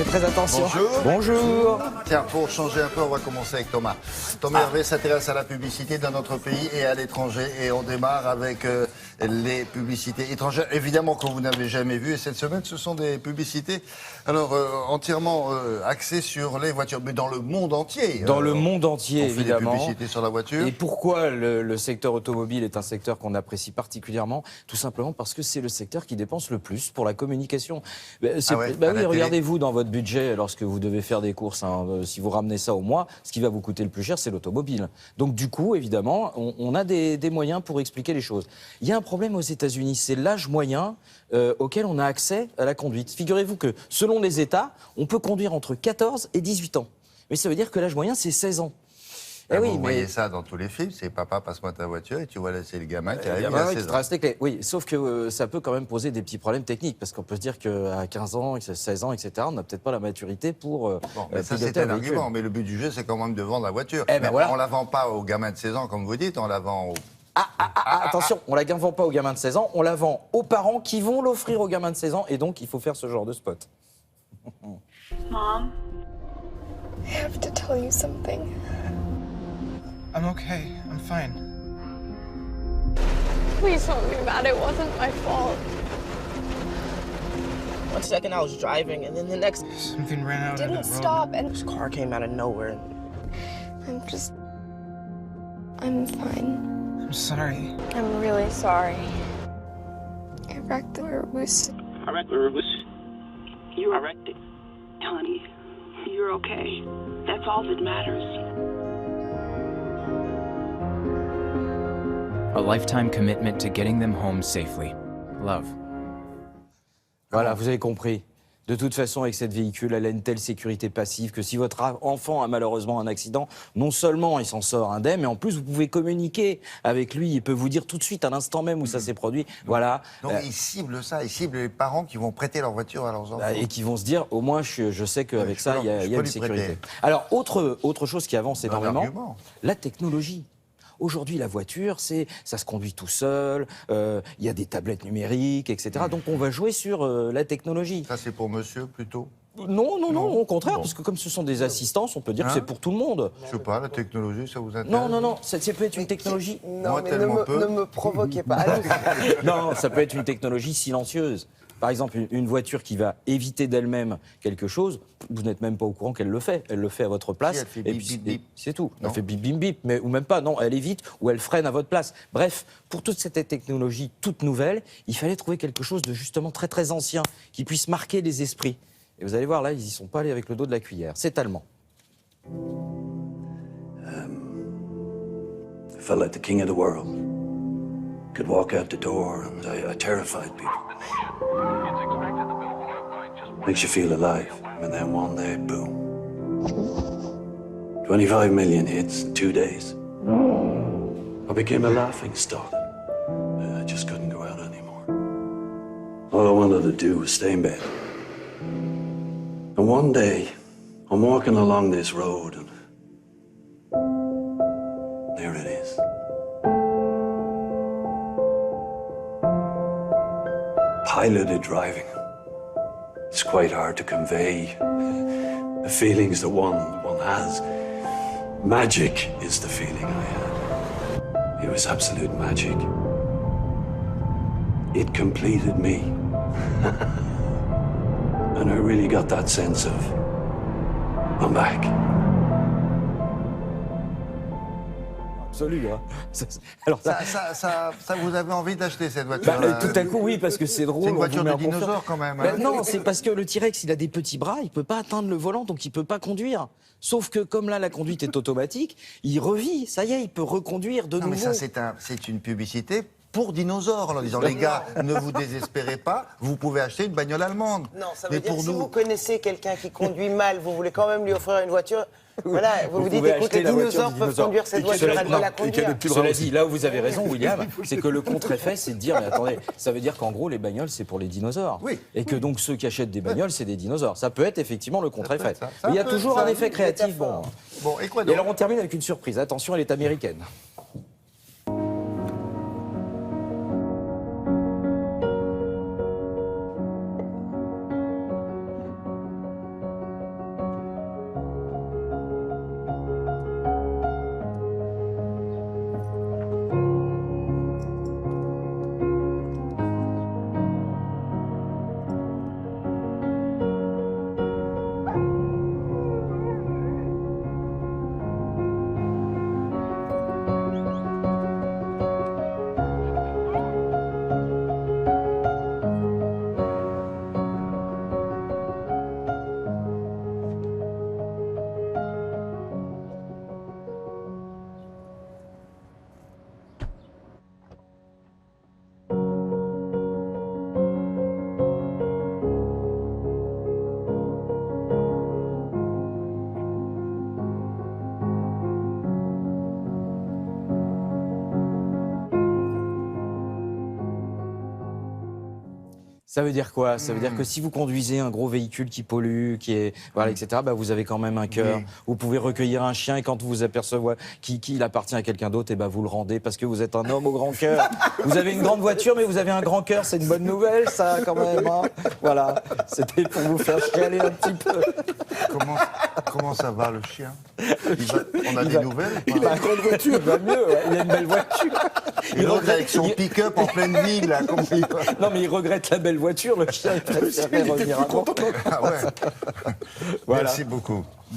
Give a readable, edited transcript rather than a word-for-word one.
très attention. Bonjour. Bonjour. Tiens, pour changer un peu, on va commencer avec Thomas. Thomas Hervé s'intéresse à la publicité dans notre pays et à l'étranger. Et on démarre avec les publicités étrangères, évidemment, que vous n'avez jamais vues. Et cette semaine, ce sont des publicités entièrement axées sur les voitures, mais dans le monde entier. Dans le monde entier, on fait évidemment. des publicités sur la voiture. Et pourquoi le secteur automobile est un secteur qu'on apprécie particulièrement? Tout simplement parce que c'est le secteur qui dépense le plus pour la communication. Oui, regardez-vous dans votre budget, lorsque vous devez faire des courses, si vous ramenez ça au mois, ce qui va vous coûter le plus cher, c'est l'automobile. Donc du coup, évidemment, on a des moyens pour expliquer les choses. Il y a un problème aux États-Unis, c'est l'âge moyen auquel on a accès à la conduite. Figurez-vous que, selon les États, on peut conduire entre 14 et 18 ans. Mais ça veut dire que l'âge moyen, c'est 16 ans. Vous voyez ça dans tous les films, c'est papa, passe-moi ta voiture, et tu vois là, c'est le gamin qui arrive à 16 ans. Oui, sauf que ça peut quand même poser des petits problèmes techniques, parce qu'on peut se dire qu'à 15 ans, 16 ans, etc., on n'a peut-être pas la maturité pour mais ça, c'est un argument, mais le but du jeu, c'est quand même de vendre la voiture. Voilà. On la vend pas aux gamins de 16 ans, comme vous dites, on la vend aux... Attention, on la vend pas aux gamins de 16 ans, on la vend aux parents qui vont l'offrir aux gamins de 16 ans, et donc il faut faire ce genre de spot. Mom, I have to tell you something. I'm okay. I'm fine. Please don't be mad. It wasn't my fault. 1 second I was driving, and then the next Something ran out of the Didn't road. stop, and this car came out of nowhere. I'm fine. I'm sorry. I'm really sorry. I wrecked the Urus. I wrecked the Urus. You wrecked it. Honey, you're okay. That's all that matters. A lifetime commitment to getting them home safely. Love. Voilà, vous avez compris. De toute façon, avec cette véhicule, elle a une telle sécurité passive que si votre enfant a malheureusement un accident, non seulement il s'en sort indemne, mais en plus vous pouvez communiquer avec lui. Il peut vous dire tout de suite, à l'instant même où ça s'est produit. Voilà. Donc ils ciblent ça, ils ciblent les parents qui vont prêter leur voiture à leurs enfants. Et qui vont se dire, au moins je sais qu'avec ça, il y a une sécurité. Prêter. Alors, autre chose qui avance énormément, la technologie. Aujourd'hui, la voiture, ça se conduit tout seul, il y a des tablettes numériques, etc. Donc on va jouer sur la technologie. Ça, c'est pour monsieur, plutôt? Non, au contraire, parce que comme ce sont des assistances, on peut dire que c'est pour tout le monde. Je sais pas, la technologie, ça vous intéresse? Non, ça peut être une technologie... Non, Moi, mais tellement peu. ne me provoquez pas. Non, ça peut être une technologie silencieuse. Par exemple, une voiture qui va éviter d'elle-même quelque chose, vous n'êtes même pas au courant qu'elle le fait. Elle le fait à votre place. Si, elle fait bip, bip, bip. C'est tout. Non. Elle fait bip, bip, bip, ou même pas. Non, elle évite ou elle freine à votre place. Bref, pour toute cette technologie toute nouvelle, il fallait trouver quelque chose de justement très très ancien, qui puisse marquer les esprits. Et vous allez voir, là, ils y sont pas allés avec le dos de la cuillère. C'est allemand. I felt like the king of the world. Could walk out the door, and I terrified people. Makes you feel alive, and then one day, boom. 25 million hits in 2 days. I became a laughing stock. I just couldn't go out anymore. All I wanted to do was stay in bed. And one day, I'm walking along this road, and there it is. Piloted driving. It's quite hard to convey the feelings that one has. Magic is the feeling I had. It was absolute magic. It completed me. And I really got that sense of, I'm back. Absolu, hein. Alors, Ça vous avez envie d'acheter cette voiture? tout à coup, oui, parce que c'est drôle. C'est une voiture de on vous met en dinosaure, confiance. quand même. Non, c'est parce que le T-Rex, il a des petits bras, il peut pas atteindre le volant, donc il peut pas conduire. Sauf que comme là, la conduite est automatique, il revit, ça y est, il peut reconduire de nouveau. Mais ça, c'est une publicité pour dinosaures, en leur disant, les gars, ne vous désespérez pas, vous pouvez acheter une bagnole allemande. Non, ça veut dire que si vous connaissez quelqu'un qui conduit mal, vous voulez quand même lui offrir une voiture. Voilà, vous vous dites, écoute, les dinosaures peuvent conduire cette voiture, elle va la conduire. Cela dit, là où vous avez raison, William, c'est que le contre-effet, c'est de dire, mais attendez, ça veut dire qu'en gros, les bagnoles, c'est pour les dinosaures. Oui. Et que donc ceux qui achètent des bagnoles, c'est des dinosaures. Ça peut être effectivement le contre-effet. Ça. Mais il y a toujours un effet créatif. Bon, et quoi et donc? alors on termine avec une surprise. Attention, elle est américaine. Ça veut dire quoi? Ça veut dire que si vous conduisez un gros véhicule qui pollue, voilà, etc., bah, vous avez quand même un cœur. Oui. Vous pouvez recueillir un chien et quand vous apercevez qu'il appartient à quelqu'un d'autre, et bah, vous le rendez parce que vous êtes un homme au grand cœur. Vous avez une grande voiture, mais vous avez un grand cœur. C'est une bonne nouvelle, ça, quand même. Hein, voilà. C'était pour vous faire chialer un petit peu. Comment ça va, le chien? On a des nouvelles? Il a une grande voiture. Il va mieux. Ouais. Il a une belle voiture. Il regrette avec son pick-up en pleine ville, là, comment il va? Non, mais il regrette la belle voiture. Le chien, il préférait revenir avant. Ah ouais. Voilà. Merci beaucoup. Bon.